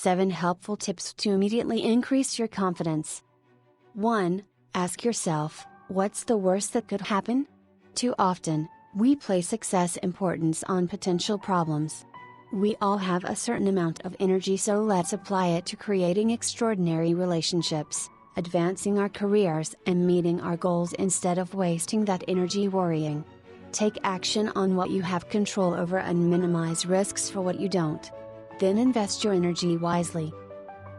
7 helpful tips to immediately increase your confidence. 1. Ask yourself, what's the worst that could happen? Too often, we place excess importance on potential problems. We all have a certain amount of energy, so let's apply it to creating extraordinary relationships, advancing our careers, and meeting our goals instead of wasting that energy worrying. Take action on what you have control over and minimize risks for what you don't. Then invest your energy wisely.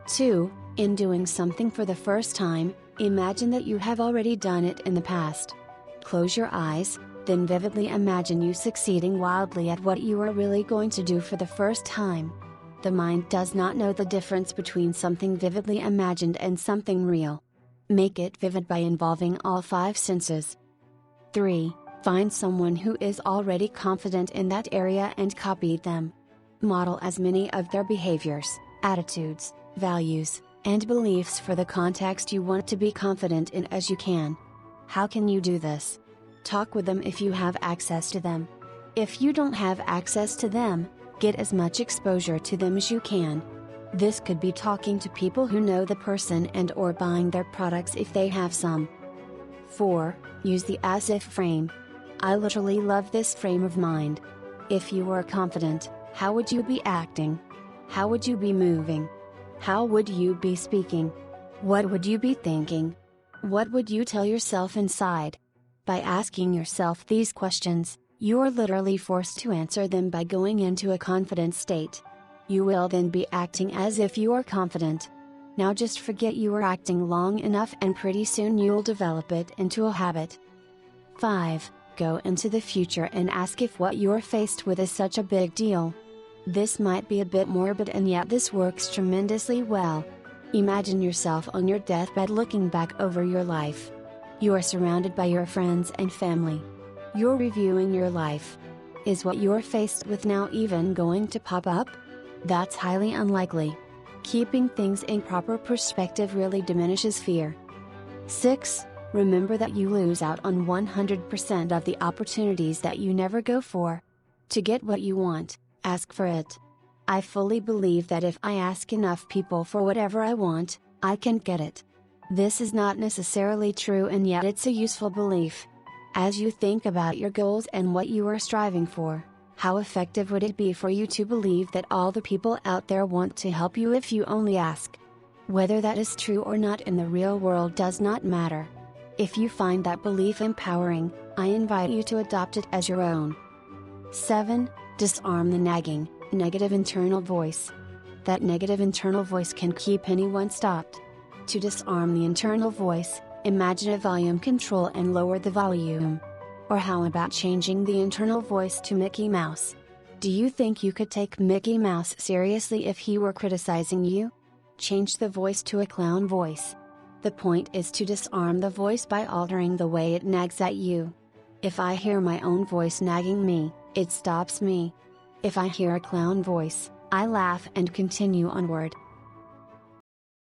2. In doing something for the first time, imagine that you have already done it in the past. Close your eyes, then vividly imagine you succeeding wildly at what you are really going to do for the first time. The mind does not know the difference between something vividly imagined and something real. Make it vivid by involving all 5 senses. 3. Find someone who is already confident in that area and copy them. Model as many of their behaviors, attitudes, values, and beliefs for the context you want to be confident in as you can. How can you do this? Talk with them if you have access to them. If you don't have access to them, get as much exposure to them as you can. This could be talking to people who know the person and/or buying their products if they have some. 4. Use the as if frame. I literally love this frame of mind. If you were confident, how would you be acting? How would you be moving? How would you be speaking? What would you be thinking? What would you tell yourself inside? By asking yourself these questions, you are literally forced to answer them by going into a confident state. You will then be acting as if you are confident. Now just forget you were acting long enough and pretty soon you'll develop it into a habit. 5. Go into the future and ask if what you're faced with is such a big deal. This might be a bit morbid, and yet this works tremendously well. Imagine yourself on your deathbed looking back over your life. You are surrounded by your friends and family. You're reviewing your life. Is what you're faced with now even going to pop up? That's highly unlikely. Keeping things in proper perspective really diminishes fear. 6. Remember that you lose out on 100% of the opportunities that you never go for. To get what you want, ask for it. I fully believe that if I ask enough people for whatever I want, I can get it. This is not necessarily true, and yet it's a useful belief. As you think about your goals and what you are striving for, how effective would it be for you to believe that all the people out there want to help you if you only ask? Whether that is true or not in the real world does not matter. If you find that belief empowering, I invite you to adopt it as your own. 7. Disarm the nagging, negative internal voice. That negative internal voice can keep anyone stopped. To disarm the internal voice, imagine a volume control and lower the volume. Or how about changing the internal voice to Mickey Mouse? Do you think you could take Mickey Mouse seriously if he were criticizing you? Change the voice to a clown voice. The point is to disarm the voice by altering the way it nags at you. If I hear my own voice nagging me, it stops me. If I hear a clown voice, I laugh and continue onward.